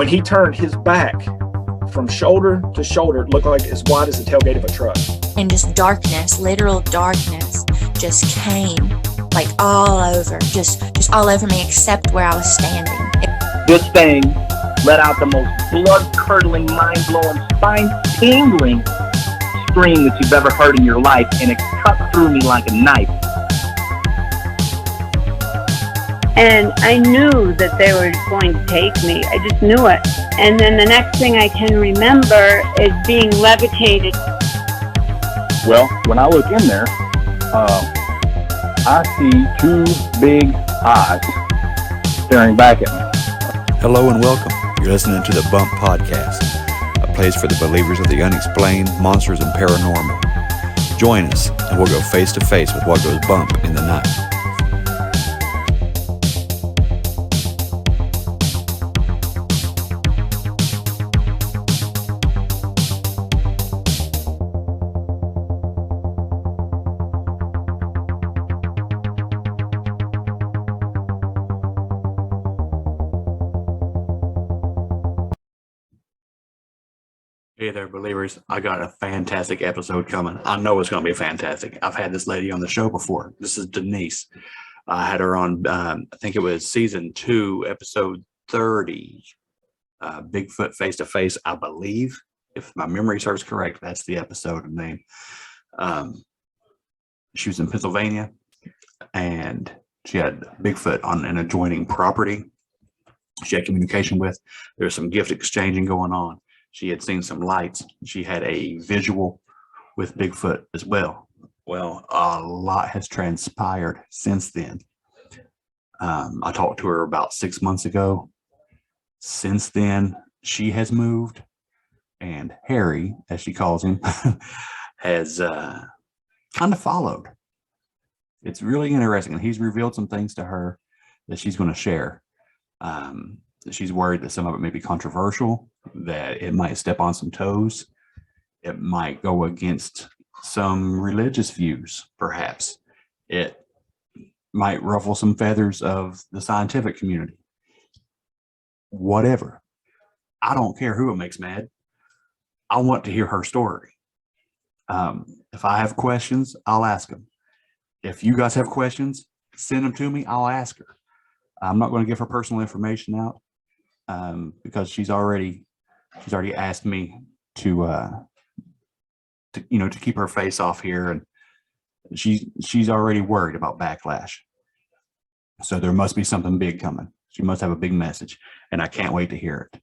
When he turned his back from shoulder to shoulder, it looked like as wide as the tailgate of a truck. And just darkness, literal darkness, just came like all over, just all over me except where I was standing. This thing let out the most blood-curdling, mind-blowing, spine-tingling scream that you've ever heard in your life, and it cut through me like a knife. And I knew that they were going to take me. I just knew it. And then the next thing I can remember is being levitated. Well, when I look in there, I see two big eyes staring back at me. Hello and welcome. You're listening to the Bump Podcast, a place for the believers of the unexplained, monsters, and paranormal. Join us, and we'll go face to face with what goes bump in the night. Hey there, believers. I got a fantastic episode coming. I know it's going to be fantastic. I've had this lady on the show before. This is Denise. I had her on, I think it was season 2, episode 30, Bigfoot Face to Face, I believe. If my memory serves correct, that's the episode name. She was in Pennsylvania, and she had Bigfoot on an adjoining property. She had communication with. There was some gift exchanging going on. She had seen some lights. She had a visual with Bigfoot as well. Well, a lot has transpired since then. I talked to her about 6 months ago. Since then, she has moved, and Harry, as she calls him, has kind of followed. It's really interesting, and he's revealed some things to her that she's going to share. She's worried that some of it may be controversial, that it might step on some toes. It might go against some religious views, perhaps. It might ruffle some feathers of the scientific community. Whatever. I don't care who it makes mad. I want to hear her story. If I have questions, I'll ask them. If you guys have questions, send them to me. I'll ask her. I'm not going to give her personal information out because she's already asked me to keep her face off here, and she's already worried about backlash. So there must be something big coming. She must have a big message, and I can't wait to hear it.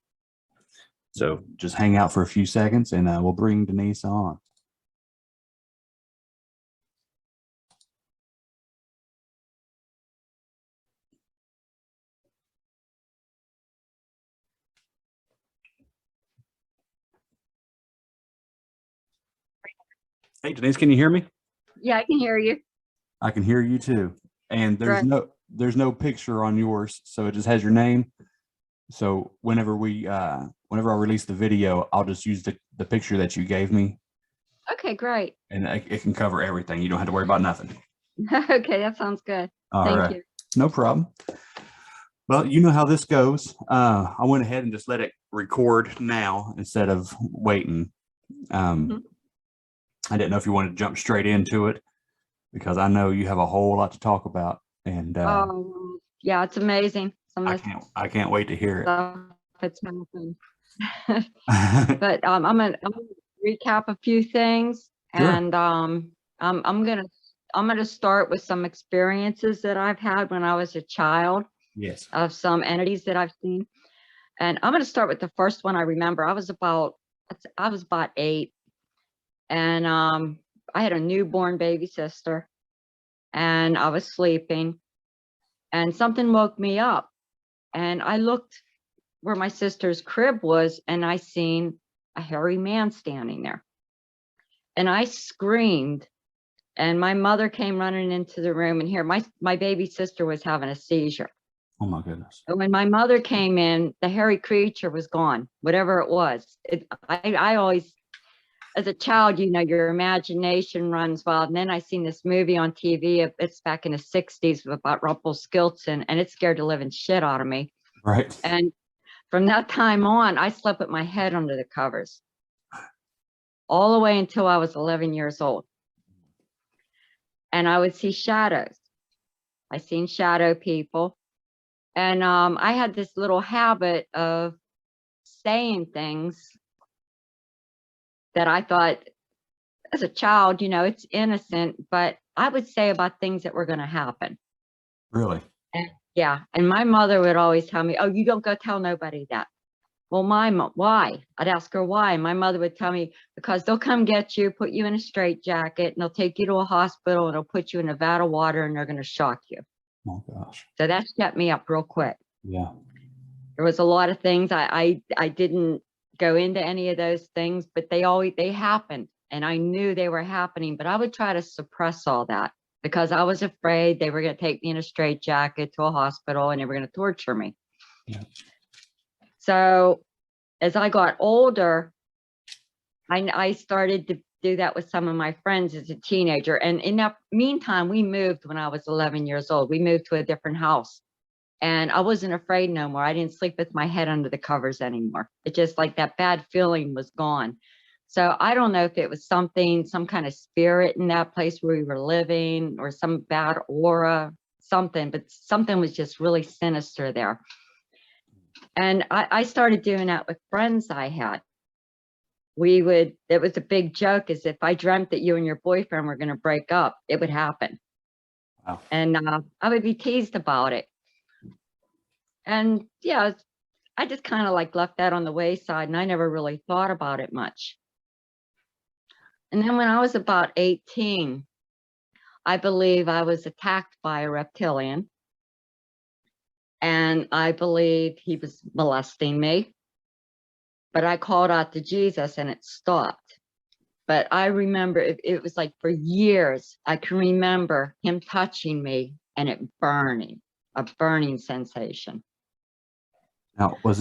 So just hang out for a few seconds, and we'll bring Denise on. Hey, Denise, can you hear me? Yeah, I can hear you. I can hear you too. And there's Right. no picture on yours, so it just has your name. So whenever I release the video, I'll just use the picture that you gave me, Okay, great. and it can cover everything. You don't have to worry about nothing. Okay, that sounds good. All Thank right. you. No problem. Well, you know how this goes. I went ahead and just let it record now instead of waiting. I didn't know if you wanted to jump straight into it, because I know you have a whole lot to talk about, and Yeah, it's amazing. Some I of the can't wait to hear stuff that's happened. it. But I'm gonna recap a few things, Sure. and I'm gonna start with some experiences that I've had when I was a child Yes. of some entities that I've seen. And I'm gonna start with the first one I remember. I was about 8, and I had a newborn baby sister, and I was sleeping, and something woke me up, and I looked where my sister's crib was, and I seen a hairy man standing there, and I screamed, and my mother came running into the room, and here my baby sister was having a seizure. Oh my goodness. And when my mother came in, the hairy creature was gone, whatever it was. I always, as a child, your imagination runs wild. And then I seen this movie on TV. It's back in the 60s about Rumpelstiltskin, and it scared the living shit out of me. Right. And from that time on, I slept with my head under the covers all the way until I was 11 years old. And I would see shadows. I seen shadow people. And I had this little habit of saying things that I thought, as a child, you know, it's innocent, but I would say about things that were going to happen. Really? And, yeah. And my mother would always tell me, oh, you don't go tell nobody that. Well, why? I'd ask her why. And my mother would tell me, because they'll come get you, put you in a straitjacket, and they'll take you to a hospital, and they'll put you in a vat of water, and they're going to shock you. Oh gosh. So that shut me up real quick. Yeah. There was a lot of things I didn't go into any of those things, but they happened, and I knew they were happening, but I would try to suppress all that because I was afraid they were going to take me in a straitjacket to a hospital and they were going to torture me. Yeah. So as I got older, I started to do that with some of my friends as a teenager. And in that meantime, we moved when I was 11 years old. We moved to a different house. And I wasn't afraid no more. I didn't sleep with my head under the covers anymore. It just like that bad feeling was gone. So I don't know if it was some kind of spirit in that place where we were living or some bad aura, something, but something was just really sinister there. And I started doing that with friends I had. It was a big joke, is if I dreamt that you and your boyfriend were going to break up, it would happen. Wow. And I would be teased about it. And yeah, I just kind of like left that on the wayside, and I never really thought about it much. And then when I was about 18, I believe I was attacked by a reptilian. And I believe he was molesting me. But I called out to Jesus and it stopped. But I remember it was like for years, I can remember him touching me and it burning, a burning sensation. Now, was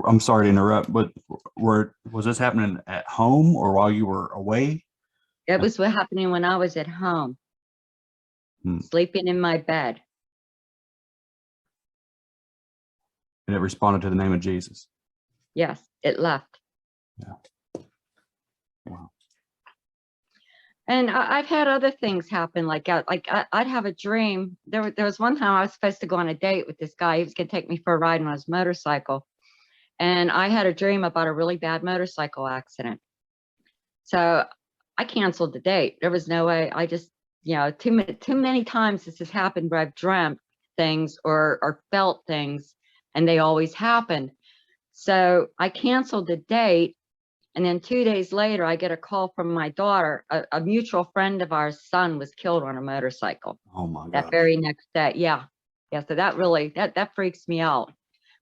I'm sorry to interrupt, but was this happening at home or while you were away? It was what happening when I was at home, sleeping in my bed. And it responded to the name of Jesus. Yes, it left. Yeah. Wow. And I've had other things happen, like I'd have a dream. There was one time I was supposed to go on a date with this guy. He was going to take me for a ride on his motorcycle. And I had a dream about a really bad motorcycle accident. So I canceled the date. There was no way. I just, too many times this has happened where I've dreamt things or felt things, and they always happened. So I canceled the date. And then 2 days later, I get a call from my daughter. A mutual friend of ours' son was killed on a motorcycle. Oh my God. That very next day. Yeah. So that really, that freaks me out.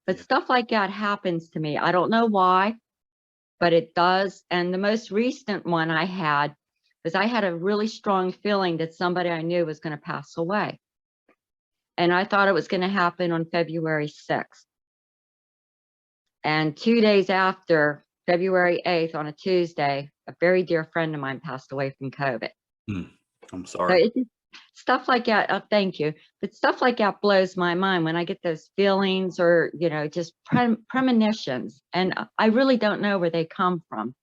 But stuff like that happens to me. I don't know why, but it does. And the most recent one I had was I had a really strong feeling that somebody I knew was going to pass away. And I thought it was going to happen on February 6th. And 2 days after, February 8th, on a Tuesday, a very dear friend of mine passed away from COVID. I'm sorry. So stuff like that, thank you. But stuff like that blows my mind when I get those feelings or, just premonitions. And I really don't know where they come from.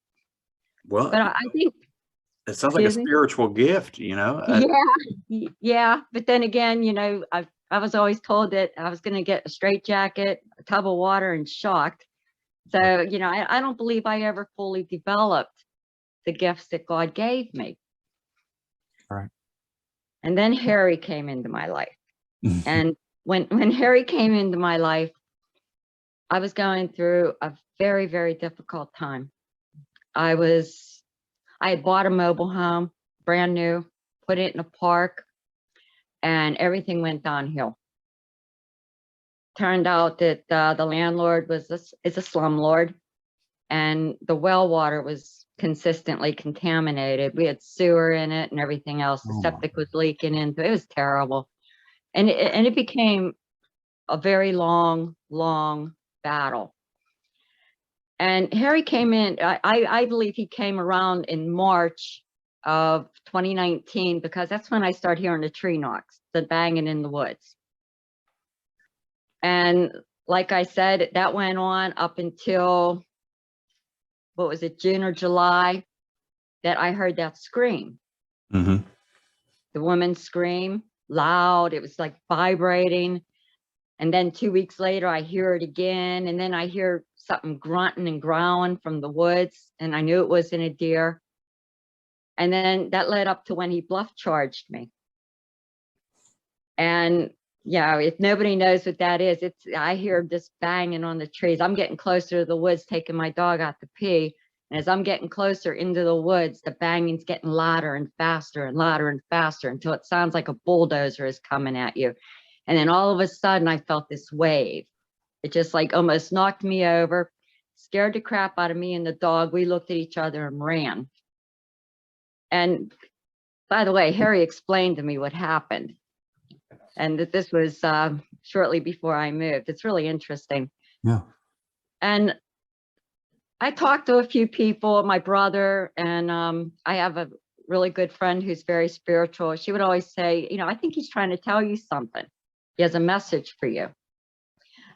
Well, but I think it sounds like a spiritual gift, Yeah. But then again, I was always told that I was going to get a straitjacket, a tub of water, and shocked. So, I don't believe I ever fully developed the gifts that God gave me. Right. And then Harry came into my life. And when Harry came into my life, I was going through a very, very difficult time. I had bought a mobile home, brand new, put it in a park, and everything went downhill. Turned out that the landlord is a slumlord, and the well water was consistently contaminated. We had sewer in it and everything else. The septic was leaking into it. It was terrible. And it became a very long, long battle. And Harry came in, I believe he came around in March of 2019, because that's when I started hearing the tree knocks, the banging in the woods. And like I said, that went on up until, what was it, June or July, that I heard that scream. Mm-hmm. The woman scream loud. It was like vibrating. And then 2 weeks later, I hear it again. And then I hear something grunting and growling from the woods. And I knew it wasn't a deer. And then that led up to when he bluff charged me. And yeah, if nobody knows what that is, I hear this banging on the trees. I'm getting closer to the woods, taking my dog out to pee. And as I'm getting closer into the woods, the banging's getting louder and faster and louder and faster until it sounds like a bulldozer is coming at you. And then all of a sudden, I felt this wave. It just like almost knocked me over, scared the crap out of me and the dog. We looked at each other and ran. And by the way, Harry explained to me what happened. And that this was shortly before I moved. It's really interesting. Yeah. And I talked to a few people, my brother, and I have a really good friend who's very spiritual. She would always say, you know, I think he's trying to tell you something. He has a message for you.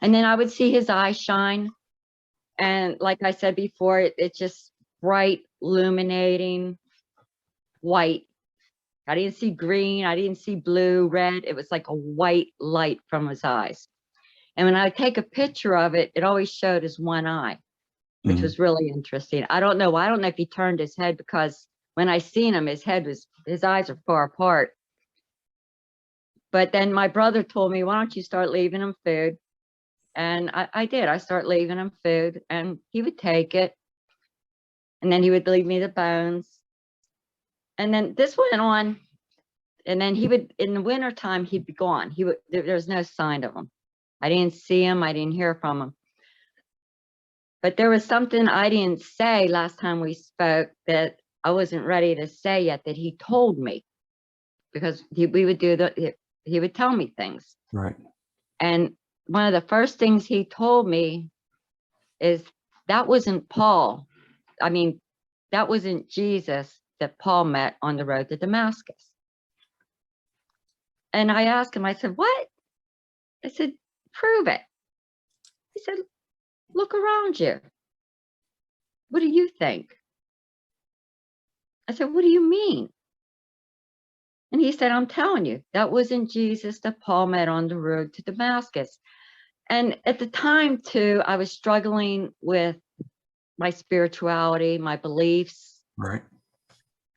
And then I would see his eyes shine. And like I said before, it's just bright, illuminating, white. I didn't see green. I didn't see blue, red. It was like a white light from his eyes. And when I would take a picture of it, it always showed his one eye, which was really interesting. I don't know. I don't know if he turned his head, because when I seen him, his eyes are far apart. But then my brother told me, why don't you start leaving him food? And I did. I started leaving him food, and he would take it. And then he would leave me the bones. And then this went on. And then he would, in the wintertime, he'd be gone. There was no sign of him. I didn't see him. I didn't hear from him. But there was something I didn't say last time we spoke that I wasn't ready to say yet, that he told me, because he would tell me things. Right. And one of the first things he told me is that wasn't Paul. I mean, that wasn't Jesus that Paul met on the road to Damascus. And I asked him, I said, what? I said, prove it. He said, look around you. What do you think? I said, what do you mean? And he said, I'm telling you, that wasn't Jesus that Paul met on the road to Damascus. And at the time, too, I was struggling with my spirituality, my beliefs. Right.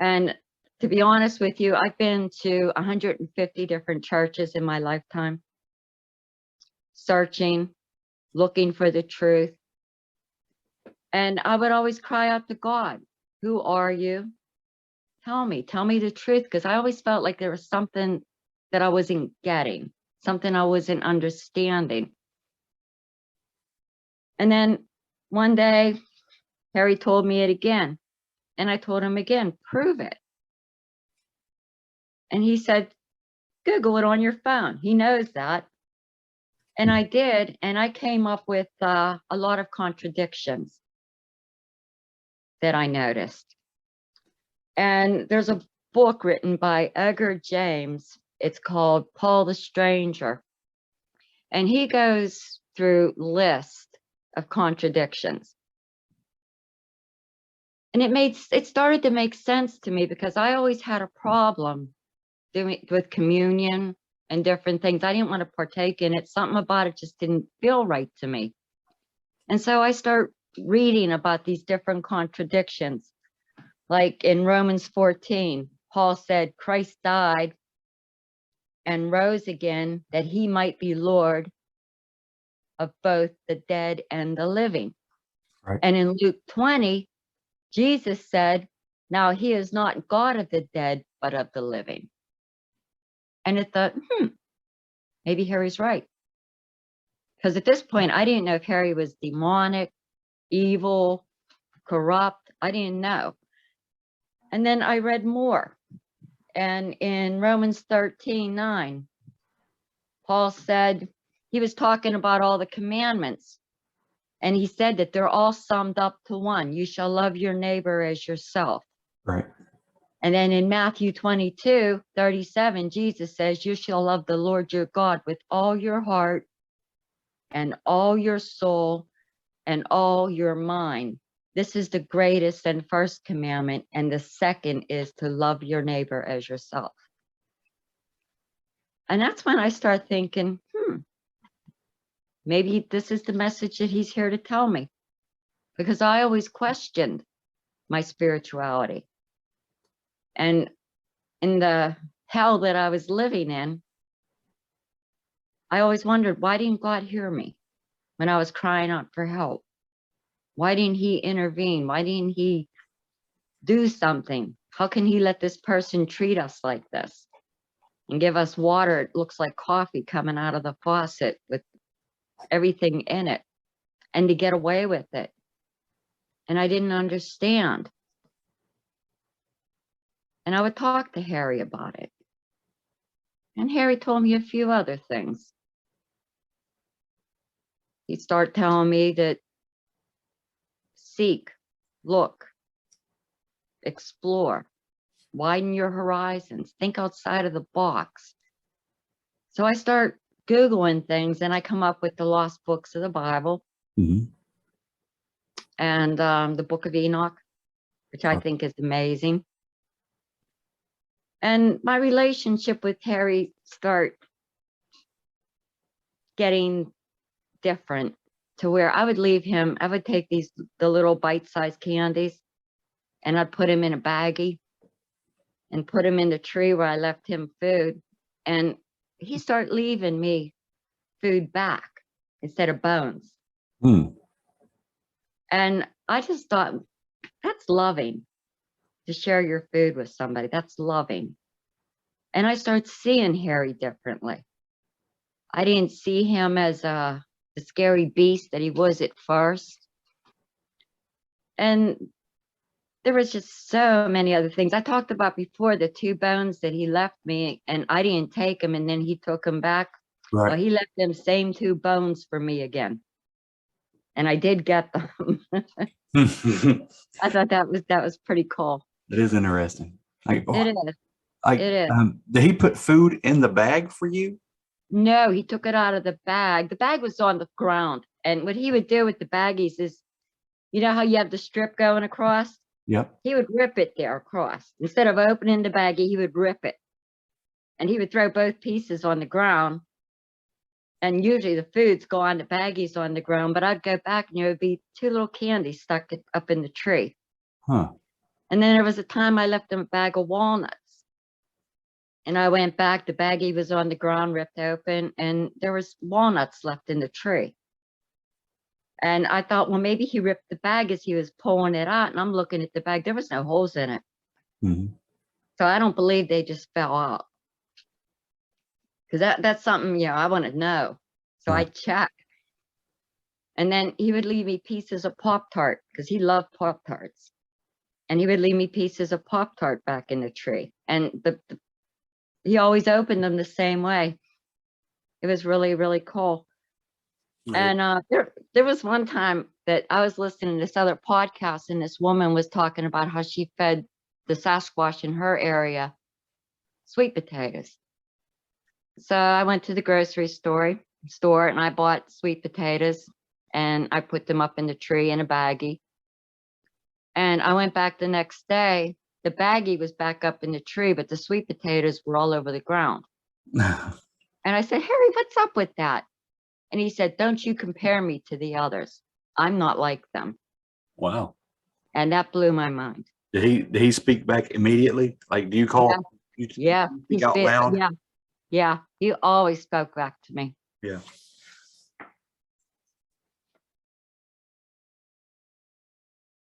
And to be honest with you, I've been to 150 different churches in my lifetime, searching, looking for the truth. And I would always cry out to God, who are you? Tell me the truth, because I always felt like there was something that I wasn't getting, something I wasn't understanding. And then one day, Harry told me it again, and I told him again, prove it. And he said, Google it on your phone. He knows that. And I did, and I came up with a lot of contradictions that I noticed. And there's a book written by Edgar James. It's called Paul the Stranger. And he goes through lists of contradictions. And it started to make sense to me, because I always had a problem with communion and different things. I didn't want to partake in it. Something about it just didn't feel right to me. And so I start reading about these different contradictions. Like in Romans 14, Paul said, Christ died and rose again that he might be Lord of both the dead and the living. Right. And in Luke 20, Jesus said, now he is not God of the dead, but of the living. And I thought, maybe Harry's right. Because at this point, I didn't know if Harry was demonic, evil, corrupt. I didn't know. And then I read more. And in Romans 13:9, Paul said, he was talking about all the commandments. And he said that they're all summed up to one. You shall love your neighbor as yourself. Right. And then in Matthew 22:37, Jesus says, you shall love the Lord your God with all your heart, and all your soul and all your mind. This is the greatest and first commandment. And the second is to love your neighbor as yourself. And that's when I start thinking, maybe this is the message that he's here to tell me. Because I always questioned my spirituality. And in the hell that I was living in, I always wondered, why didn't God hear me when I was crying out for help? Why didn't he intervene? Why didn't he do something? How can he let this person treat us like this and give us water? It looks like coffee coming out of the faucet with everything in it, and to get away with it. And I didn't understand. And I would talk to Harry about it. And Harry told me a few other things. He'd start telling me that seek, look, explore, widen your horizons, think outside of the box. So I start Googling things, and I come up with the lost books of the Bible and the book of Enoch, which I think is amazing. And my relationship with Harry start getting different, to where I would leave him, I would take the little bite-sized candies, and I'd put him in a baggie and put him in the tree where I left him food. And he started leaving me food back instead of bones. And I just thought, that's loving, to share your food with somebody. That's loving. And I started seeing Harry differently. I didn't see him as the scary beast that he was at first. And there was just so many other things. I talked about before, the 2 bones that he left me, and I didn't take them, and then he took them back. Right. Well, he left them same 2 bones for me again. And I did get them. I thought that was pretty cool. That is interesting. Like, It is. like, It is. Did he put food in the bag for you? No, he took it out of the bag. The bag was on the ground. And what he would do with the baggies is, you know how you have the strip going across? Yep. He would rip it there across. Instead of opening the baggie, he would rip it. And he would throw both pieces on the ground. And usually the food's go on the baggies on the ground, but I'd go back and there would be 2 little candies stuck up in the tree. Huh. And then there was a time I left him a bag of walnuts. And I went back, the baggie was on the ground, ripped open, and there was walnuts left in the tree. And I thought, well, maybe he ripped the bag as he was pulling it out. And I'm looking at the bag, there was no holes in it. So I don't believe they just fell out. Because that's something, I want to know. So I checked. And then he would leave me pieces of Pop-Tart, because he loved Pop-Tarts. And he would leave me pieces of Pop-Tart back in the tree. And he always opened them the same way. It was really, really cool. And there was one time that I was listening to this other podcast, and this woman was talking about how she fed the Sasquatch in her area sweet potatoes. So I went to the grocery store and I bought sweet potatoes, and I put them up in the tree in a baggie. And I went back the next day. The baggie was back up in the tree, but the sweet potatoes were all over the ground. And I said, Harry, what's up with that? And he said, don't you compare me to the others. I'm not like them. Wow. And that blew my mind. Did he speak back immediately? Like, do you call? Yeah. You speak out loud? Yeah. Yeah. He always spoke back to me. Yeah.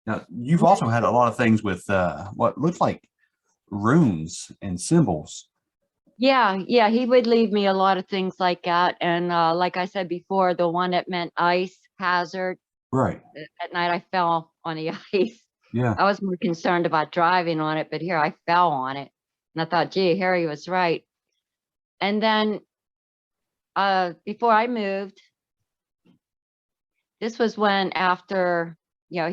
Now, you've also had a lot of things with what looks like runes and symbols. Yeah, he would leave me a lot of things like that. And like I said before, the one that meant ice hazard. Right. At night, I fell on the ice. Yeah. I was more concerned about driving on it, but here I fell on it. And I thought, gee, Harry was right. And then before I moved, this was when after, I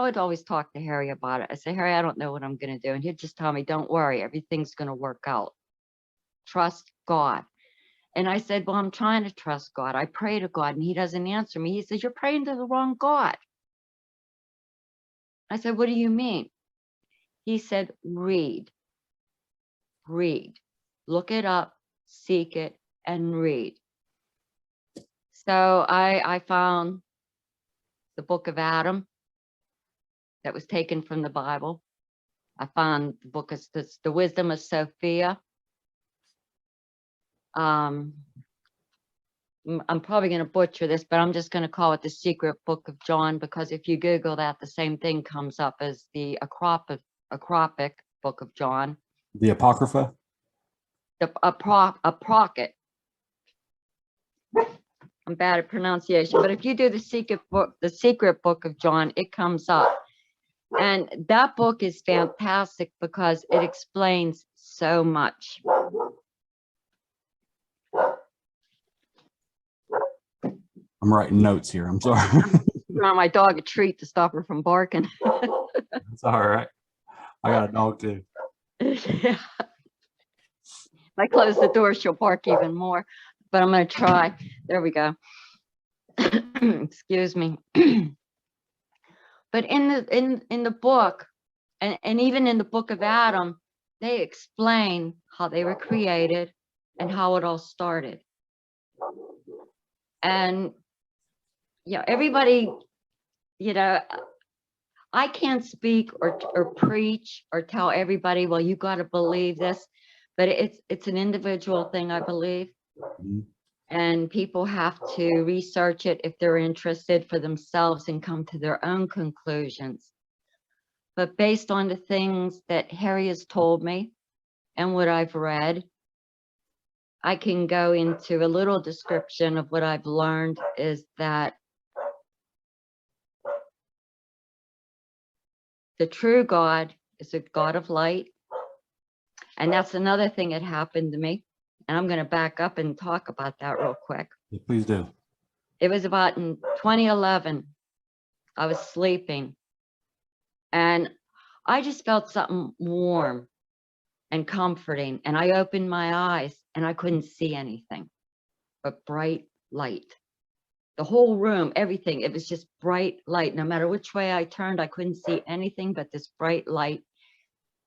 would always talk to Harry about it. I say, Harry, I don't know what I'm going to do. And he'd just tell me, don't worry, everything's going to work out. Trust God. And I said, well, I'm trying to trust God. I pray to God and he doesn't answer me. He says, you're praying to the wrong God. I said, what do you mean? He said, read, look it up, seek it, and read. So I found the book of Adam that was taken from the Bible. I found the book of the Wisdom of Sophia. I'm probably going to butcher this, but I'm just going to call it the Secret Book of John, because if you Google that, the same thing comes up as the Acropic Book of John. The Apocrypha? The Aprocket. I'm bad at pronunciation, but if you do the Secret Book of John, it comes up. And that book is fantastic because it explains so much. I'm writing notes here. I'm sorry. Giving my dog a treat to stop her from barking. It's all right. I got a dog too. Yeah. If I close the door, she'll bark even more, but I'm going to try. There we go. Excuse me. But in the book, and even in the book of Adam, they explain how they were created and how it all started. And yeah, everybody, you know, I can't speak or preach or tell everybody, well, you got to believe this, but it's an individual thing, I believe. Mm-hmm. And people have to research it if they're interested for themselves and come to their own conclusions. But based on the things that Harry has told me and what I've read, I can go into a little description of what I've learned is that the true God is a God of light. And that's another thing that happened to me. And I'm going to back up and talk about that real quick. Yeah, please do. It was about in 2011. I was sleeping and I just felt something warm and comforting. And I opened my eyes and I couldn't see anything but bright light. The whole room, everything, it was just bright light. No matter which way I turned, I couldn't see anything but this bright light.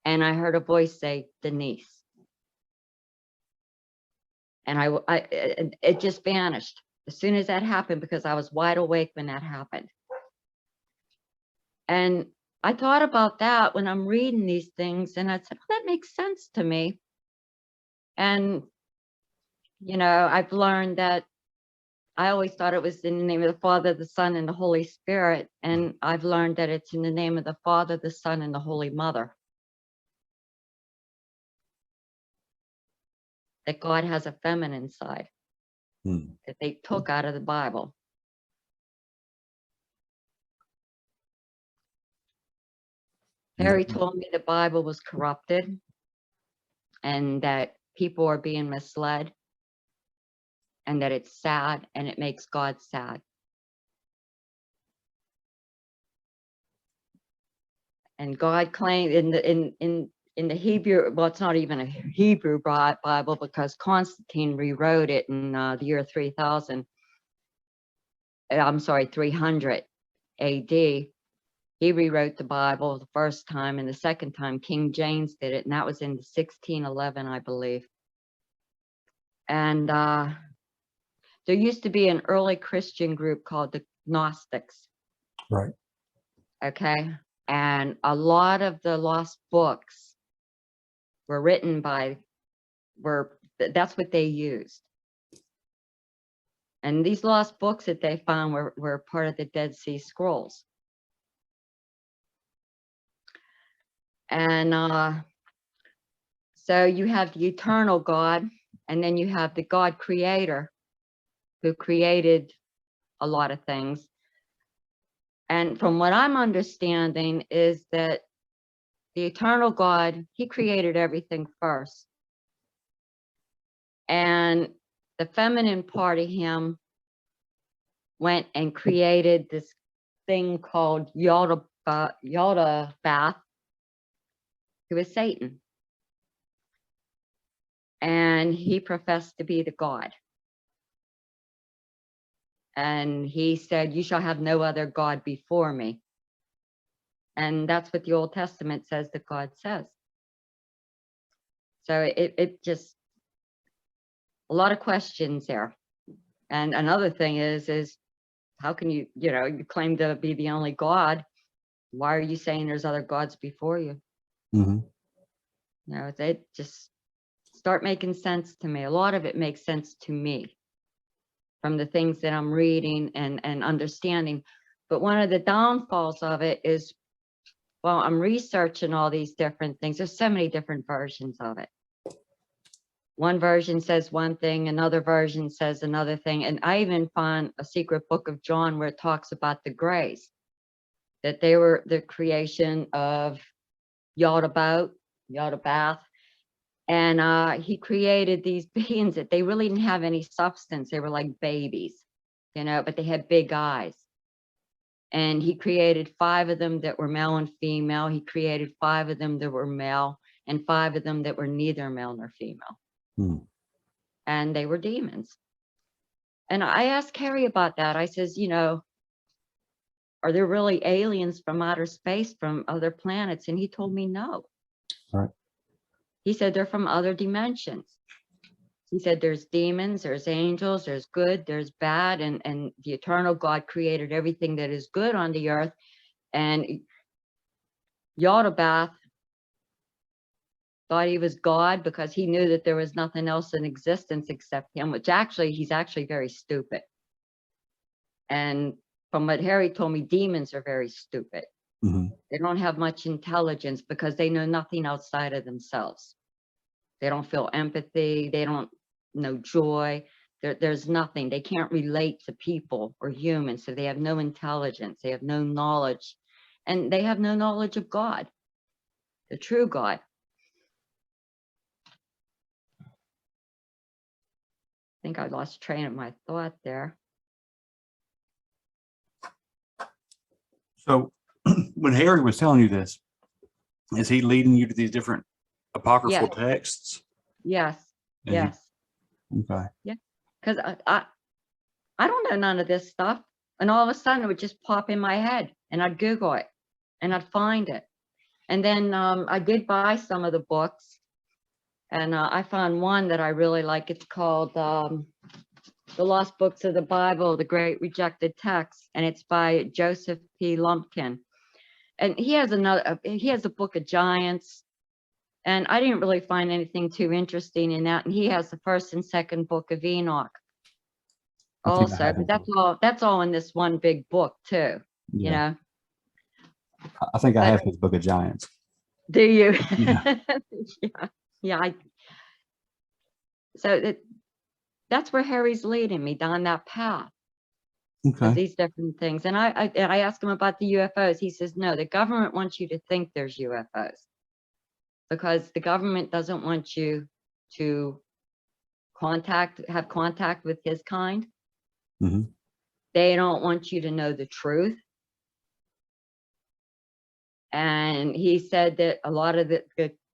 And I heard a voice say, Denise. And it just vanished as soon as that happened, because I was wide awake when that happened. And I thought about that when I'm reading these things, and I said, well, that makes sense to me. And, you know, I've learned that I always thought it was in the name of the Father, the Son, and the Holy Spirit. And I've learned that it's in the name of the Father, the Son, and the Holy Mother. That God has a feminine side that they took out of the Bible. Harry told me the Bible was corrupted and that people are being misled and that it's sad and it makes God sad. And God claimed in the Hebrew, well, it's not even a Hebrew Bible because Constantine rewrote it in the year 3000. I'm sorry, 300 AD. He rewrote the Bible the first time, and the second time King James did it, and that was in 1611, I believe. And there used to be an early Christian group called the Gnostics. Right. Okay. And a lot of the lost books were written by, that's what they used. And these lost books that they found were part of the Dead Sea Scrolls. And so you have the eternal God, and then you have the God creator who created a lot of things. And from what I'm understanding is that the eternal God, he created everything first. And the feminine part of him went and created this thing called Yodabath, who is Satan. and he professed to be the God. And he said, "You shall have no other God before me." And that's what the Old Testament says that God says. So it just, a lot of questions there. And another thing is how can you, you claim to be the only God. Why are you saying there's other gods before you? Mm-hmm. It just start making sense to me. A lot of it makes sense to me from the things that I'm reading and understanding. But one of the downfalls of it is, well, I'm researching all these different things. There's so many different versions of it. One version says one thing, another version says another thing. And I even found a secret book of John where it talks about the Greys, that they were the creation of Yaldabaoth, and he created these beings that they really didn't have any substance. They were like babies, but they had big eyes. And he created 5 of them that were male and female. He created 5 of them that were male and 5 of them that were neither male nor female. Hmm. And they were demons. And I asked Harry about that. I says, are there really aliens from outer space, from other planets? And he told me no. All right. He said they're from other dimensions. He said there's demons, there's angels, there's good, there's bad, and the eternal God created everything that is good on the earth. And Yaldabaoth thought he was God because he knew that there was nothing else in existence except him, which actually, he's actually very stupid. And from what Harry told me, demons are very stupid. Mm-hmm. They don't have much intelligence because they know nothing outside of themselves. They don't feel empathy. They don't know joy. There's nothing. They can't relate to people or humans. So they have no intelligence. They have no knowledge. And they have no knowledge of God, the true God. I think I lost train of my thought there. So when Harry was telling you this, is he leading you to these different apocryphal Yes. texts? Yes. And Yes. Okay. Because I don't know none of this stuff. And all of a sudden it would just pop in my head and I'd Google it and I'd find it. And then I did buy some of the books, and I found one that I really like. It's called The Lost Books of the Bible, The Great Rejected Texts, and it's by Joseph P. Lumpkin. And he has a book of giants, and I didn't really find anything too interesting in that. And he has the 1st and 2nd book of Enoch also, but that's all in this one big book too. Yeah. I think I have his Book of Giants. Do you? Yeah. Yeah. So that's where Harry's leading me, down that path. Okay. Of these different things. And I asked him about the UFOs. He says, no, the government wants you to think there's UFOs because the government doesn't want you to have contact with his kind. Mm-hmm. They don't want you to know the truth. And he said that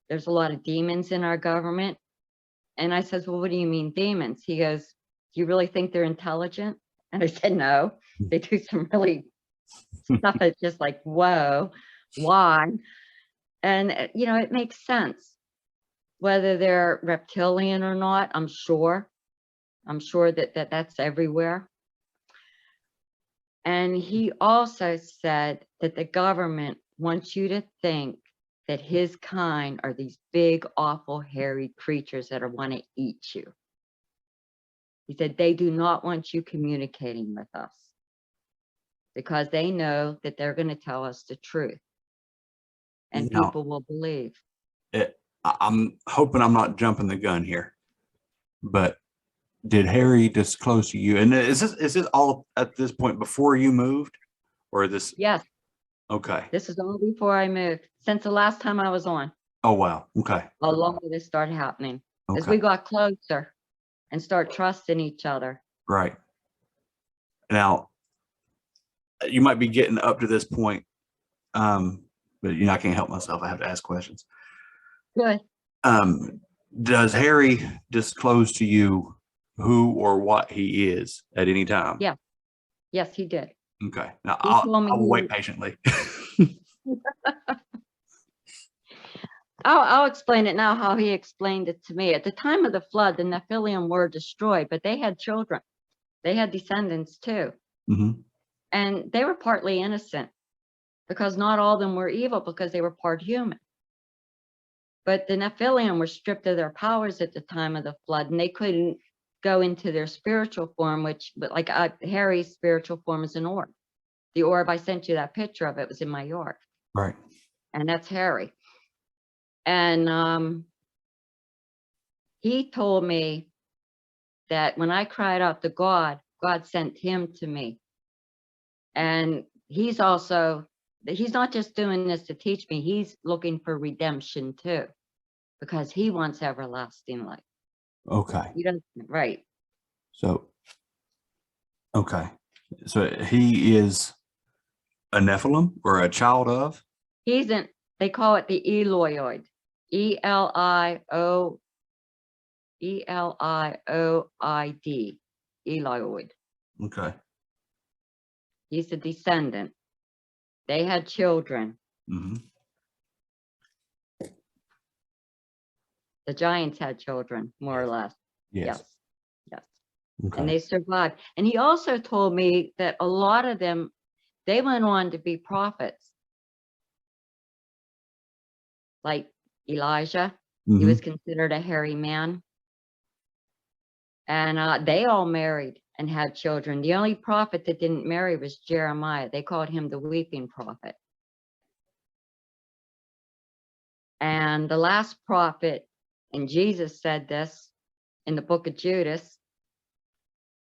there's a lot of demons in our government. And I says, well, what do you mean demons? He goes, do you really think they're intelligent? And I said, no, they do some really stuff that's just like, whoa, why? And, it makes sense. Whether they're reptilian or not, I'm sure that that's everywhere. And he also said that the government wants you to think that his kind are these big, awful, hairy creatures that want to eat you. He said they do not want you communicating with us because they know that they're going to tell us the truth and people will believe. I'm hoping I'm not jumping the gun here, but did Harry disclose to you? And is this all at this point before you moved, or this? Yes. Okay. This is all before I moved. Since the last time I was on. Oh wow. Okay. How long did this start happening? Okay. As we got closer and start trusting each other. Right. Now, you might be getting up to this point, but I can't help myself. I have to ask questions. Good. Does Harry disclose to you who or what he is at any time? Yeah. Yes, he did. Okay. Now He I told me will wait he- patiently. I'll explain it now how he explained it to me. At the time of the flood, the Nephilim were destroyed, but they had children. They had descendants too. hmm And they were partly innocent because not all of them were evil because they were part human. But the Nephilim were stripped of their powers at the time of the flood, and they couldn't go into their spiritual form, Harry's spiritual form is an orb. The orb, I sent you that picture of it, was in my yard. Right. And that's Harry. And he told me that when I cried out to God, God sent him to me. And he's not just doing this to teach me, he's looking for redemption too, because he wants everlasting life. Okay. He doesn't, right. So, okay. So he is a Nephilim or a child of? They call it the Elioid. Elioid. Elioid. Okay. He's a descendant. They had children. hmm The giants had children, more or less. Yes. Yes. Okay. And they survived. And he also told me that a lot of them, they went on to be prophets. Like Elijah, he was considered a hairy man. And they all married and had children. The only prophet that didn't marry was Jeremiah. They called him the weeping prophet. And the last prophet, and Jesus said this in the book of Judas,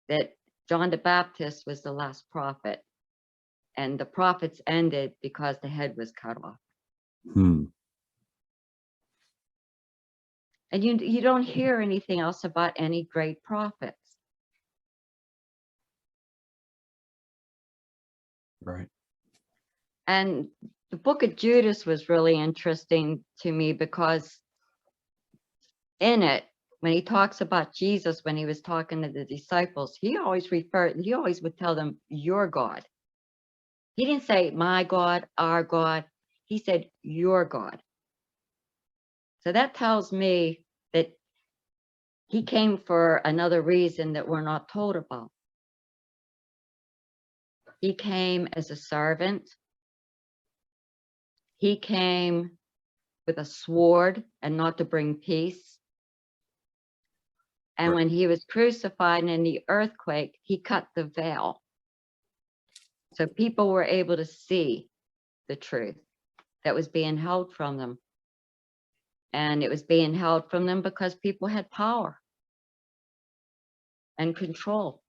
that John the Baptist was the last prophet. And the prophets ended because the head was cut off. And you don't hear anything else about any great prophets. Right. And the book of Judas was really interesting to me because in it, when he talks about Jesus, when he was talking to the disciples, he always would tell them, your God. He didn't say my God, our God. He said, your God. So that tells me that he came for another reason that we're not told about. He came as a servant. He came with a sword and not to bring peace. And when he was crucified in the earthquake, he cut the veil. So people were able to see the truth that was being held from them. And it was being held from them because people had power and control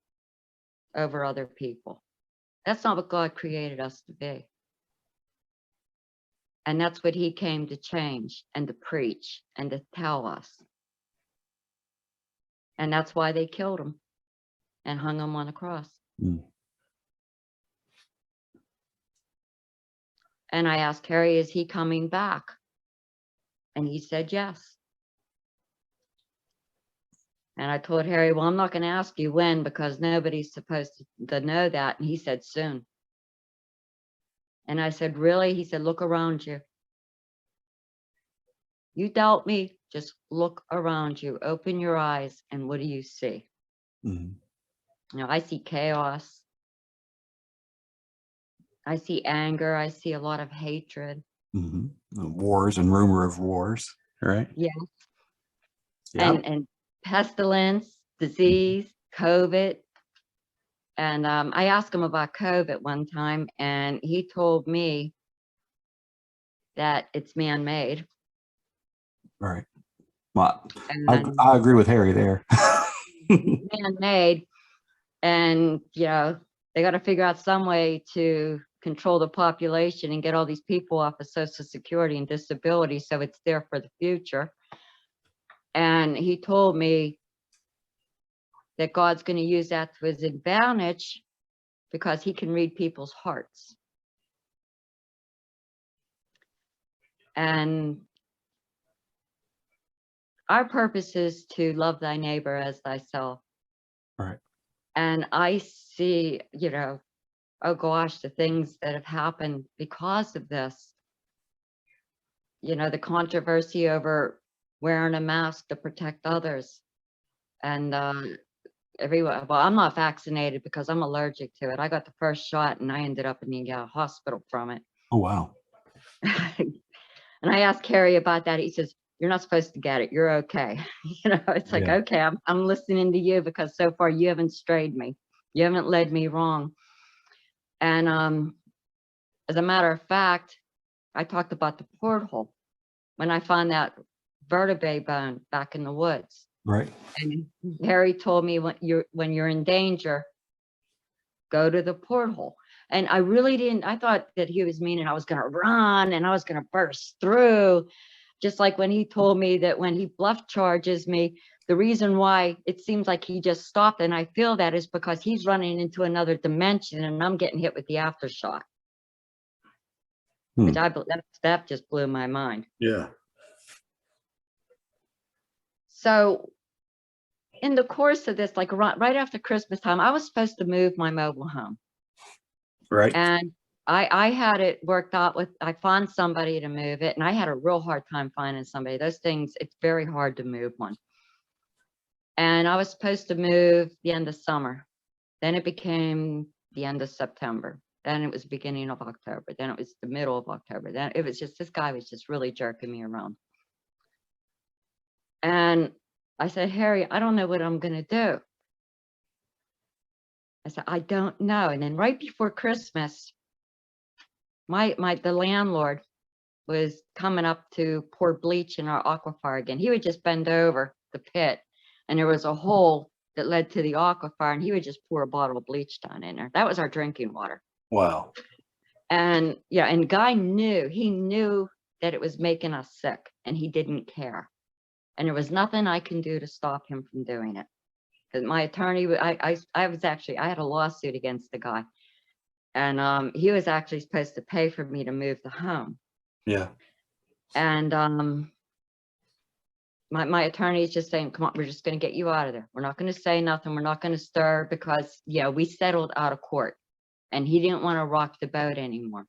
over other people. That's not what God created us to be. And that's what he came to change and to preach and to tell us. And that's why they killed him and hung him on a cross. And I asked Harry, is he coming back? And he said yes. And I told Harry, well, I'm not going to ask you when because nobody's supposed to know that. And he said soon. And I said, really? He said, look around you. You doubt me, just look around you, open your eyes, and what do you see? You know, I see chaos. I see anger. I see a lot of hatred. Wars and rumor of wars, right? Yeah. Yep. And pestilence, disease, COVID. And I asked him about COVID one time, and he told me that it's man-made. Right. Well, And I agree with Harry there. man-made, and you know, they got to figure out some way to control the population and get all these people off of Social Security and disability so it's there for the future. And he told me that God's going to use that to his advantage because he can read people's hearts. And our purpose is to love thy neighbor as thyself. Right. And I see, you know, oh gosh, the things that have happened because of this. You know, the controversy over wearing a mask to protect others. And everyone, well, I'm not vaccinated because I'm allergic to it. I got the first shot and I ended up in the hospital from it. Oh, wow. And I asked Harry about that. He says, you're not supposed to get it. You're okay. You know, it's like, Yeah. okay, I'm listening to you because so far you haven't strayed me. You haven't led me wrong. And as a matter of fact, I talked about the porthole when I found that vertebrae bone back in the woods. Right. And Harry told me when you're in danger, go to the porthole. And I really didn't, I thought that he was meaning I was going to run and I was going to burst through, just like when he told me that when he bluff charges me, the reason why it seems like he just stopped, and I feel that is because he's running into another dimension and I'm getting hit with the aftershock. Which that just blew my mind. Yeah. So in the course of this, like right after Christmas time, I was supposed to move my mobile home. Right. And I had it worked out with, I found somebody to move it, and I had a real hard time finding somebody. Those things, it's very hard to move one. And I was supposed to move the end of summer. Then it became the end of September. Then it was beginning of October. Then it was the middle of October. Then it was just, this guy was just really jerking me around. And I said, Harry, I don't know what I'm going to do. I said, I don't know. And then right before Christmas, the landlord was coming up to pour bleach in our aquifer again. He would just bend over the pit and there was a hole that led to the aquifer and he would just pour a bottle of bleach down in there. That was our drinking water. Wow. And yeah, and Guy knew that it was making us sick and he didn't care. And there was nothing I can do to stop him from doing it. Because my attorney, I had a lawsuit against the guy. And he was actually supposed to pay for me to move the home. Yeah. And my attorney is just saying, come on, we're just going to get you out of there. We're not going to say nothing. We're not going to stir because, yeah, we settled out of court. And he didn't want to rock the boat anymore.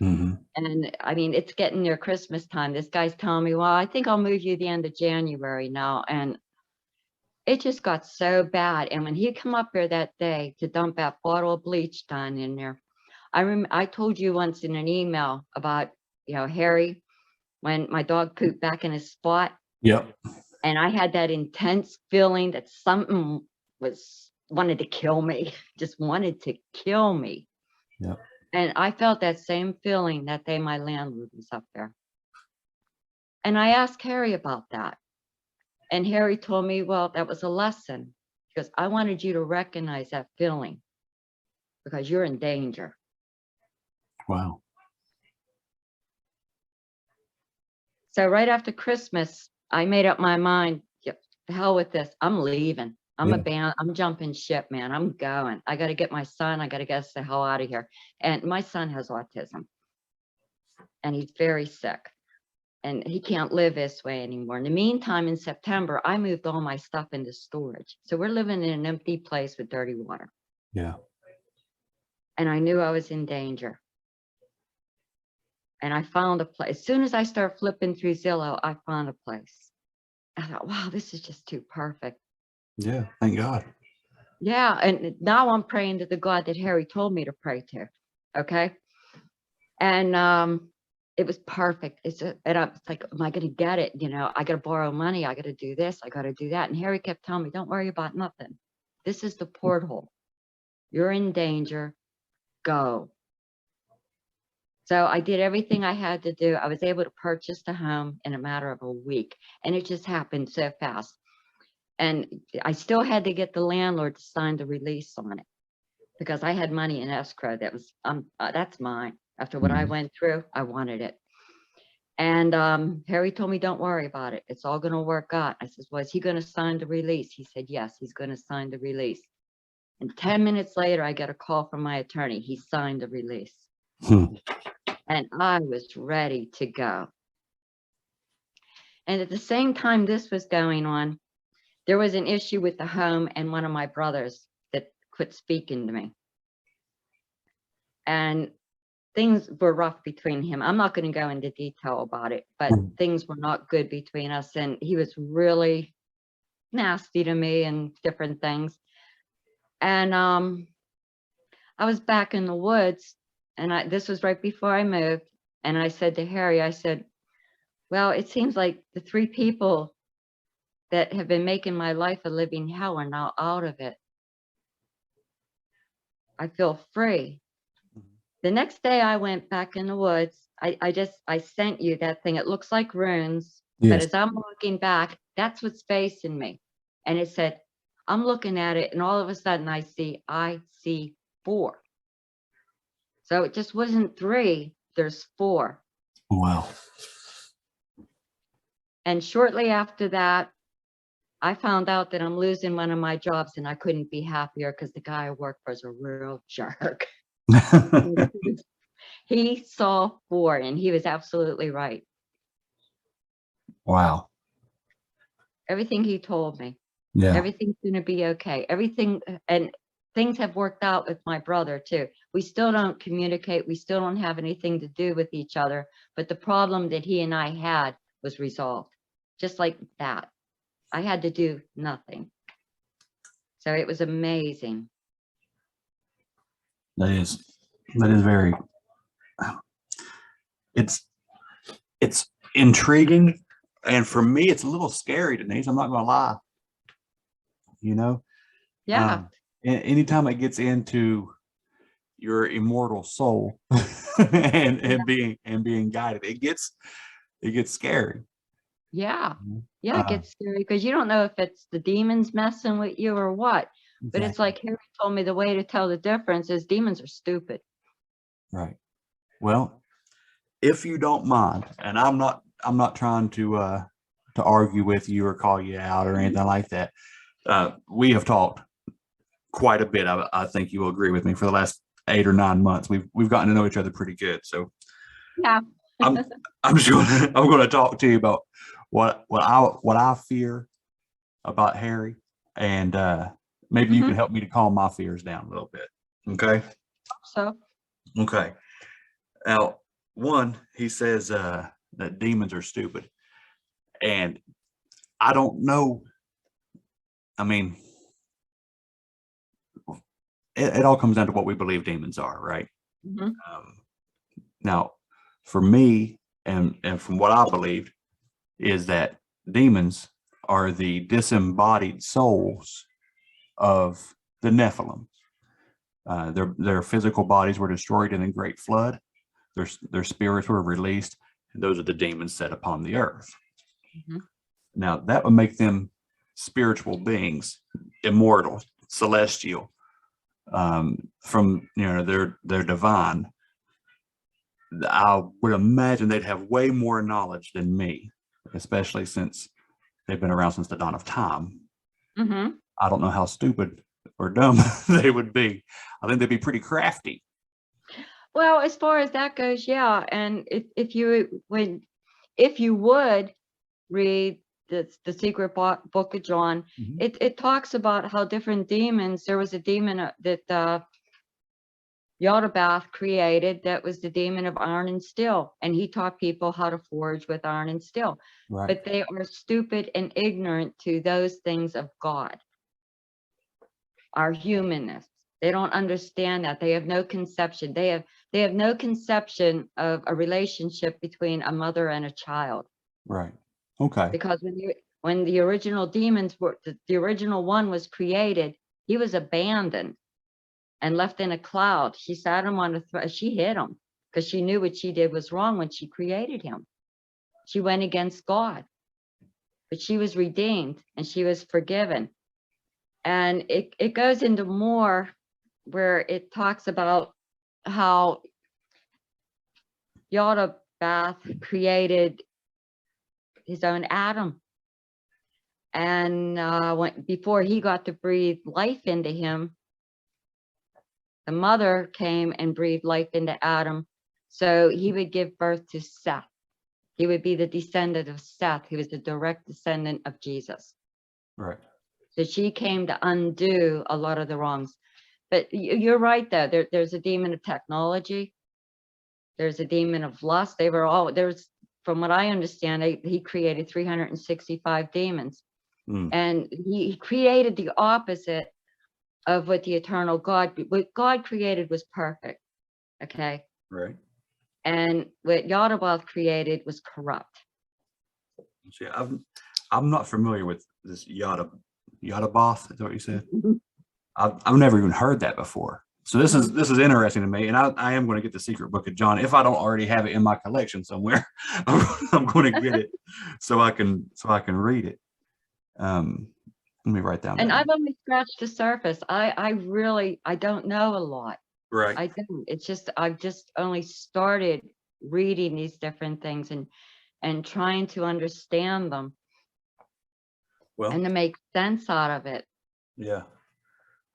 Mm-hmm. And I mean, it's getting near Christmas time. This guy's telling me, well, I think I'll move you the end of January now. And it just got so bad. And when he come up here that day to dump that bottle of bleach down in there, I told you once in an email about, you know, Harry, when my dog pooped back in his spot. Yep. And I had that intense feeling that something wanted to kill me, just wanted to kill me. Yep. And I felt that same feeling that day my landlord was up there. And I asked Harry about that. And Harry told me, well, that was a lesson. Because I wanted you to recognize that feeling because you're in danger. Wow. So right after Christmas, I made up my mind, the hell with this. I'm leaving. I'm jumping ship, man. I'm going. I got to get my son. I got to get us the hell out of here. And my son has autism. And he's very sick. And he can't live this way anymore. In the meantime, in September, I moved all my stuff into storage. So we're living in an empty place with dirty water. Yeah. And I knew I was in danger. And I found a place. As soon as I start flipping through Zillow, I found a place. I thought, wow, this is just too perfect. Yeah. Thank God. Yeah. And now I'm praying to the God that Harry told me to pray to. Okay. And it was perfect. And I was like, am I going to get it? You know, I got to borrow money. I got to do this. I got to do that. And Harry kept telling me, don't worry about nothing. This is the porthole. You're in danger. Go. So I did everything I had to do. I was able to purchase the home in a matter of a week. And it just happened so fast. And I still had to get the landlord to sign the release on it because I had money in escrow that was, that's mine. After what I went through, I wanted it. And Harry told me, don't worry about it. It's all going to work out. I said, well, is he going to sign the release? He said, yes, he's going to sign the release. And 10 minutes later, I get a call from my attorney. He signed the release. And I was ready to go. And at the same time this was going on, there was an issue with the home and one of my brothers that quit speaking to me. And things were rough between him. I'm not going to go into detail about it, but things were not good between us. And he was really nasty to me and different things. And I was back in the woods, and this was right before I moved. And I said to Harry, I said, well, it seems like the 3 people that have been making my life a living hell are now out of it. I feel free. The next day I went back in the woods. I sent you that thing. It looks like runes, but Yes. as I'm looking back, that's what's facing me. And it said, I'm looking at it, and all of a sudden I see 4. So it just wasn't 3, there's 4. Wow. And shortly after that, I found out that I'm losing one of my jobs, and I couldn't be happier because the guy I worked for is a real jerk. He saw 4, and he was absolutely right. Wow. Everything he told me, Yeah. everything's going to be okay. Everything, and things have worked out with my brother too. We still don't communicate. We still don't have anything to do with each other. But the problem that he and I had was resolved, just like that. I had to do nothing. So it was amazing. That is very, it's Intriguing. And for me, it's a little scary, Denise. I'm not going to lie. You know, Yeah. Anytime it gets into your immortal soul and being guided, it gets scary. Yeah. Yeah, it gets scary because you don't know if it's the demons messing with you or what. But it's like Harry told me the way to tell the difference is demons are stupid. Right. Well, if you don't mind, and I'm not trying to argue with you or call you out or anything like that. We have talked quite a bit. I think you will agree with me. For the last 8 or 9 months, we've gotten to know each other pretty good. So Yeah. I'm going to talk to you about what I fear about Harry, and maybe you can help me to calm my fears down a little bit. Okay. So Okay. Now, one, he says that demons are stupid, and I don't know. I mean, it all comes down to what we believe demons are, right? Now, for me, and from what I believed, is that demons are the disembodied souls of the Nephilim. Their physical bodies were destroyed in the Great Flood. Their spirits were released, and those are the demons set upon the earth. Now, that would make them spiritual beings, immortal, celestial, from they're divine. I would imagine they'd have way more knowledge than me, especially since they've been around since the dawn of time. I don't know how stupid or dumb they would be. I think they'd be pretty crafty. well, as far as that goes, yeah. And if you would read the secret book of John, it talks about how different demons. There was a demon that Yodabath created that was the demon of iron and steel, and he taught people how to forge with iron and steel. Right. But they are stupid and ignorant to those things of God, our humanness. They don't understand that. They have no conception. They have no conception of a relationship between a mother and a child. Right. Okay. Because when the original demons were, the original one was created, he was abandoned and left in a cloud. She sat him on she hit him because she knew what she did was wrong when she created him. She went against God, but she was redeemed and she was forgiven. And it goes into more where it talks about how Yodabath created his own Adam. And before he got to breathe life into him, the mother came and breathed life into Adam, so he would give birth to Seth. He would be the descendant of Seth. He was the direct descendant of Jesus. Right. So she came to undo a lot of the wrongs. But you're right, though. There's a demon of technology. There's a demon of lust. They were all, from what I understand, he created 365 demons. Mm. And he created the opposite of what the eternal what God created was perfect. Okay. Right. And what Yadabaoth created was corrupt. See, I'm not familiar with this Yadabaoth. Is that what you said? I've never even heard that before. So this is interesting to me, and I am going to get the Secret Book of John if I don't already have it in my collection somewhere. I'm going to get it so I can read it. Let me write down. And I've only scratched the surface. I don't know a lot. Right. I don't. It's just I've just only started reading these different things and trying to understand them. Well, and to make sense out of it. Yeah.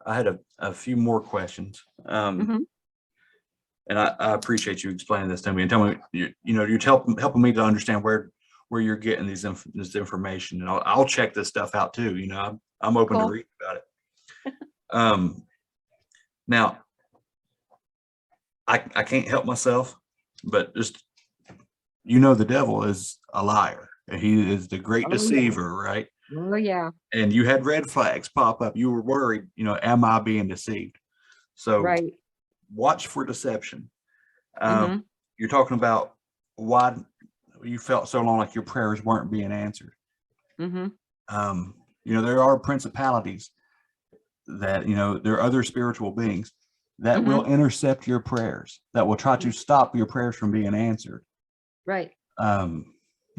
I had a few more questions. And I appreciate you explaining this to me and tell me, you're helping me to understand where you're getting this information. And I'll check this stuff out too. I'm open to read about it. Now, I can't help myself, but just, the devil is a liar. He is the great deceiver, right? Oh, yeah. And you had red flags pop up. You were worried, am I being deceived? So watch for deception. You're talking about why you felt so long like your prayers weren't being answered. There are principalities that, there are other spiritual beings that will intercept your prayers, that will try to stop your prayers from being answered. Right.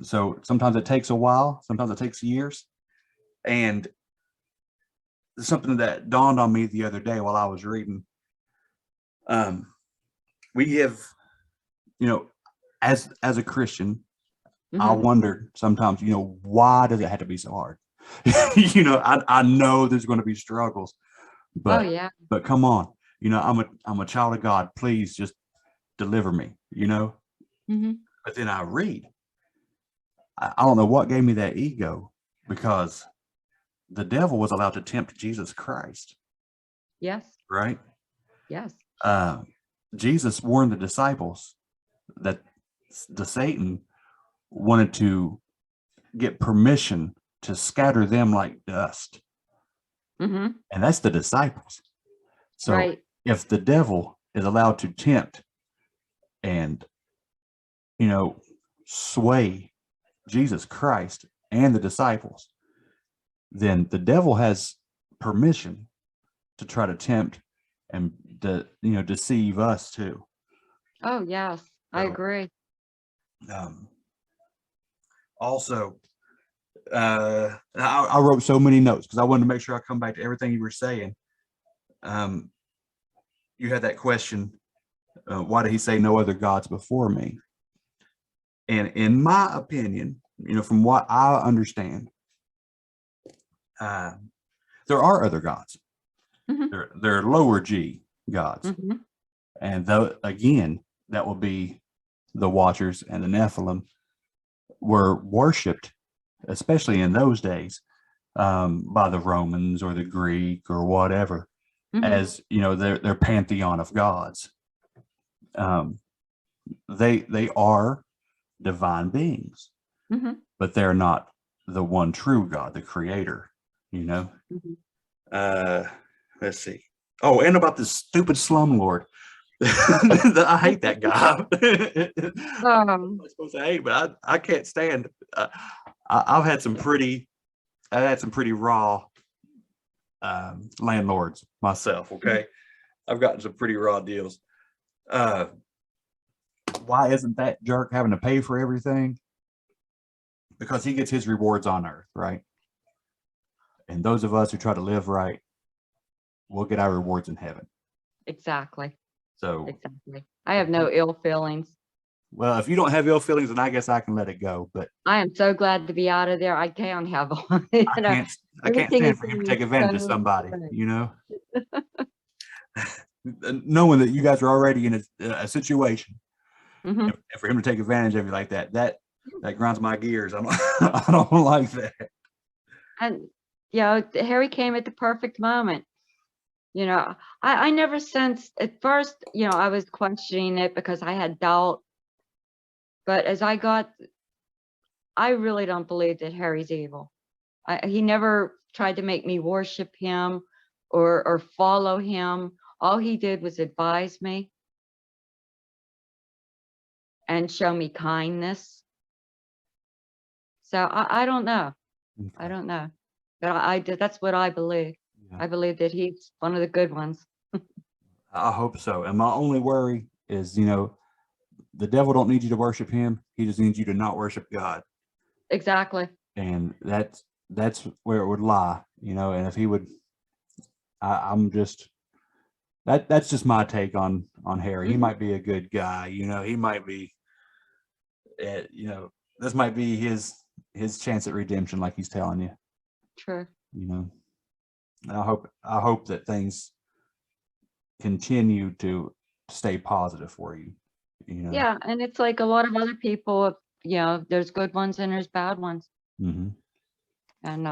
So sometimes it takes a while, sometimes it takes years. And something that dawned on me the other day while I was reading, we have, as a Christian, I wondered sometimes, why does it have to be so hard? I know there's going to be struggles, but but come on, I'm a child of God. Please just deliver me, But then I read. I don't know what gave me that ego, because the devil was allowed to tempt Jesus Christ. Yes. Right? Yes. Jesus warned the disciples that the Satan wanted to get permission to scatter them like dust. And that's the disciples. So if the devil is allowed to tempt and, sway Jesus Christ and the disciples, then the devil has permission to try to tempt and deceive us too. Oh, yes, I agree. Also, I wrote so many notes because I wanted to make sure I come back to everything you were saying. You had that question, why did he say no other gods before me? And in my opinion, from what I understand, there are other gods. They're lower G gods. And though, again, that will be the Watchers and the Nephilim were worshipped, especially in those days, by the Romans or the Greek or whatever, as their pantheon of gods. They are divine beings, but they're not the one true God, the creator, let's see. Oh, and about this stupid slumlord. I hate that guy. I'm supposed to hate, but I can't stand. I've had some pretty raw landlords myself. Okay, I've gotten some pretty raw deals. Why isn't that jerk having to pay for everything? Because he gets his rewards on earth, right? And those of us who try to live right, we'll get our rewards in heaven. Exactly. So exactly. I have no ill feelings. Well, if you don't have ill feelings, then I guess I can let it go. But I am so glad to be out of there. I can't have one. I can't stand for him to take advantage of somebody, knowing that you guys are already in a situation, and for him to take advantage of you like that that grinds my gears. I don't, I don't like that. And Harry came at the perfect moment. I never sensed at first, I was questioning it because I had doubt. But as I really don't believe that Harry's evil. He never tried to make me worship him or follow him. All he did was advise me and show me kindness. So I don't know. I don't know. But that's what I believe. Yeah. I believe that he's one of the good ones. I hope so. And my only worry is, the devil don't need you to worship him. He just needs you to not worship God. Exactly. And that's where it would lie, and if he would, I'm just, that's just my take on Harry. He might be a good guy, he might be, this might be his chance at redemption, like he's telling you. True. And I hope that things continue to stay positive for you. Yeah, and it's like a lot of other people, there's good ones and there's bad ones. Mm-hmm. And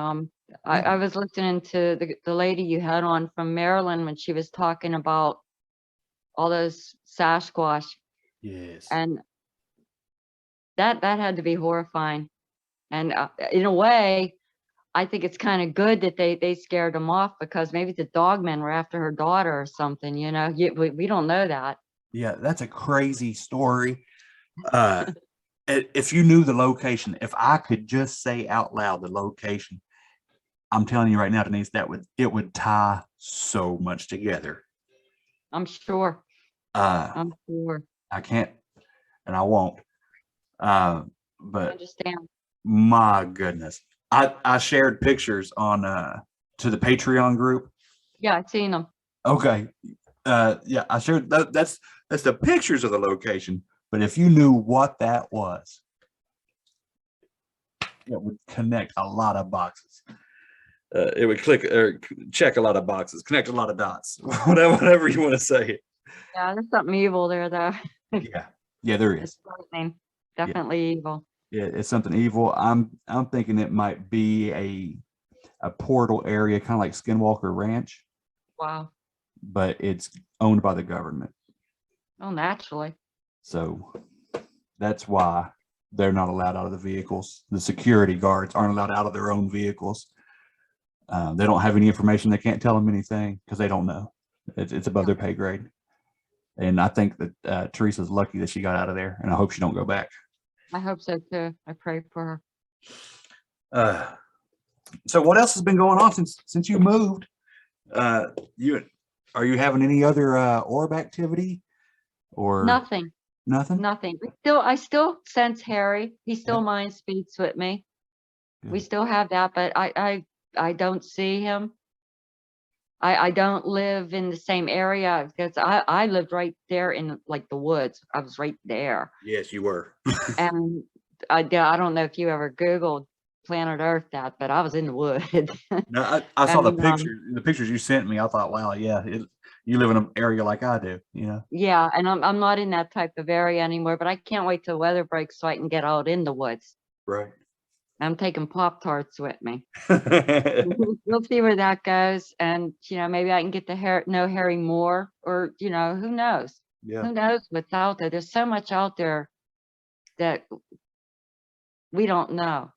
I was listening to the lady you had on from Maryland when she was talking about all those Sasquatch. Yes. And that had to be horrifying. And in a way, I think it's kind of good that they scared them off, because maybe the dogmen were after her daughter or something, we don't know that. Yeah, that's a crazy story. If you knew the location, if I could just say out loud the location, I'm telling you right now, Denise, it would tie so much together. I'm sure. I'm sure. I can't, and I won't. I But understand. my goodness, I shared pictures on to the Patreon group. Yeah, I've seen them. Okay. Yeah, I shared that's the pictures of the location. But if you knew what that was, it would connect a lot of boxes. It would check a lot of boxes, connect a lot of dots, whatever you want to say. Yeah, there's something evil there, though. Yeah, there is. It's frightening. Definitely evil. Yeah, it's something evil. I'm thinking it might be a portal area, kind of like Skinwalker Ranch. Wow. But it's owned by the government. Oh, naturally. So that's why they're not allowed out of the vehicles. The security guards aren't allowed out of their own vehicles. They don't have any information. They can't tell them anything because they don't know. It's above their pay grade. And I think that Teresa's lucky that she got out of there, and I hope she don't go back. I hope so too. I pray for her. So what else has been going on since you moved? Are you having any other orb activity or nothing? Nothing. I still sense Harry. He still mind speaks with me. We still have that, but I don't see him. I don't live in the same area, because I lived right there in like the woods. I was right there. Yes, you were. And I don't know if you ever Googled Planet Earth that, but I was in the woods. No, I saw the pictures. The pictures you sent me, I thought, wow, yeah, you live in an area like I do, Yeah, and I'm not in that type of area anymore, but I can't wait till weather breaks so I can get out in the woods. Right. I'm taking Pop-Tarts with me. We'll see where that goes. And, maybe I can get to know Harry more, or, who knows? Yeah. Who knows what's out there? There's so much out there that we don't know.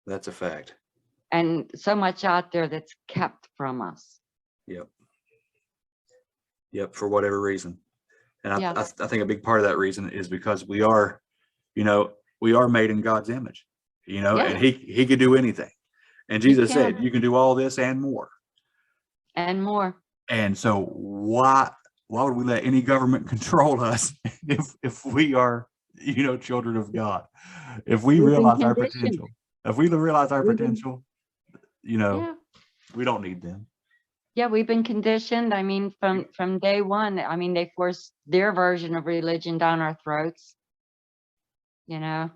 That's a fact. And so much out there that's kept from us. Yep. For whatever reason. And Yeah. I think a big part of that reason is because we are made in God's image, and he could do anything. And Jesus said, you can do all this and more. And more. And so why would we let any government control us if we are, children of God? If we realize our potential, we don't need them. Yeah, we've been conditioned. I mean, from day one, they forced their version of religion down our throats, and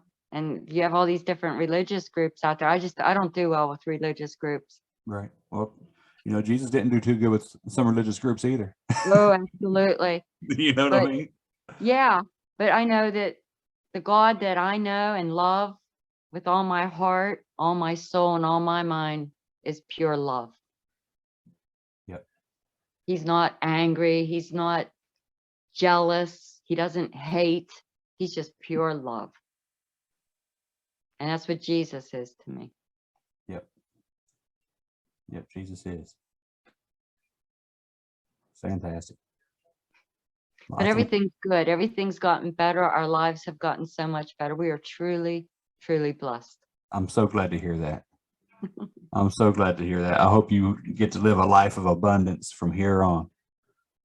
you have all these different religious groups out there. I don't do well with religious groups. Right. Well, Jesus didn't do too good with some religious groups either. Oh, absolutely. You know what I mean? Yeah, but I know that the God that I know and love with all my heart, all my soul, and all my mind is pure love. Yep. He's not angry. He's not jealous. He doesn't hate. He's just pure love. And that's what Jesus is to me. Yep. Yep. Jesus is. Fantastic. Well, But I think everything's good. Everything's gotten better. Our lives have gotten so much better. We are truly, truly blessed. I'm so glad to hear that. I'm so glad to hear that. I hope you get to live a life of abundance from here on.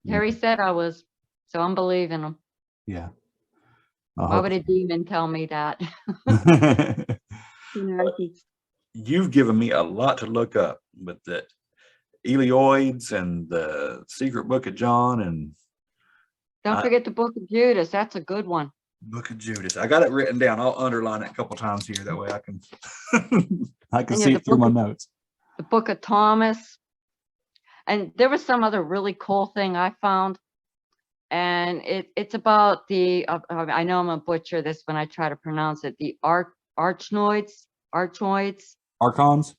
Harry said I was, so I'm believing him. Yeah. I Why hope would a demon tell me that? You've given me a lot to look up with the Elioids and the Secret Book of John and Don't forget the Book of Judas. That's a good one. Book of Judas. I got it written down. I'll underline it a couple times here. That way I can I can And see the it through Book my of- notes. The Book of Thomas. And there was some other really cool thing I found. And it's about the, I know I'm a butcher this when I try to pronounce it, the arachnoids. Archons?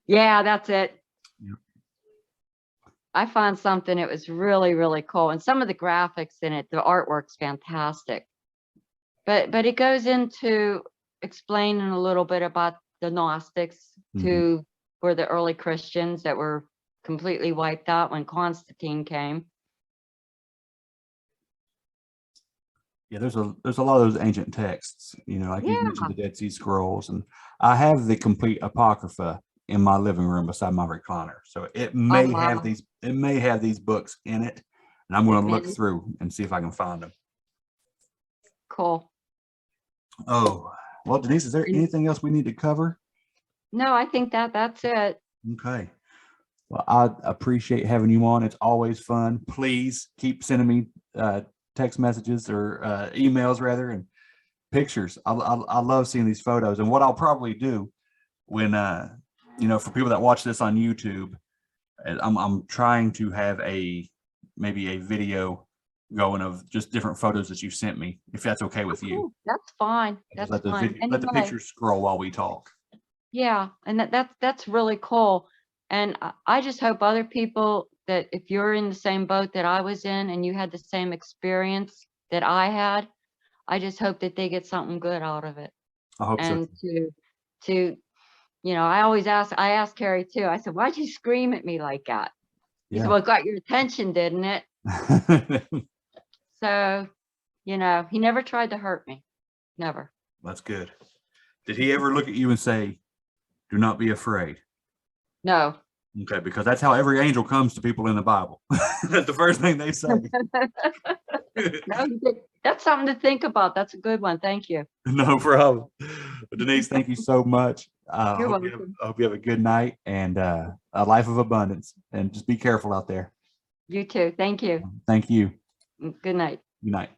Yeah, that's it. Yep. I found something. It was really, really cool. And some of the graphics in it, the artwork's fantastic. But it goes into explaining a little bit about the Gnostics who were the early Christians that were completely wiped out when Constantine came. Yeah, there's a lot of those ancient texts, you know, like you mentioned the Dead Sea Scrolls, and I have the complete Apocrypha in my living room beside my recliner. So it may have these books in it, and I'm going to look through and see if I can find them. Cool. Oh, well, Denise, is there anything else we need to cover? No, I think that's it. Okay. Well, I appreciate having you on. It's always fun. Please keep sending me text messages or emails rather, and pictures. I love seeing these photos. And what I'll probably do when you know, for people that watch this on YouTube, I'm trying to have maybe a video going of just different photos that you sent me, if that's okay with you. Ooh, that's fine. That's fine. Let the pictures scroll while we talk. Yeah, and that's really cool. And I just hope other people that if you're in the same boat that I was in and you had the same experience that I had, I just hope that they get something good out of it. I hope so. And to you know, I asked Harry too. I said, "Why'd you scream at me like that?" He said, "Well, it got your attention, didn't it?" So, you know, he never tried to hurt me. Never. That's good. Did he ever look at you and say, "Do not be afraid"? No. Okay, because that's how every angel comes to people in the Bible. That's the first thing they say. No, that's something to think about. That's a good one. Thank you. No problem. Denise, thank you so much. You're I hope you have a good night and a life of abundance. And just be careful out there. You too. Thank you. Thank you. Good night. Good night.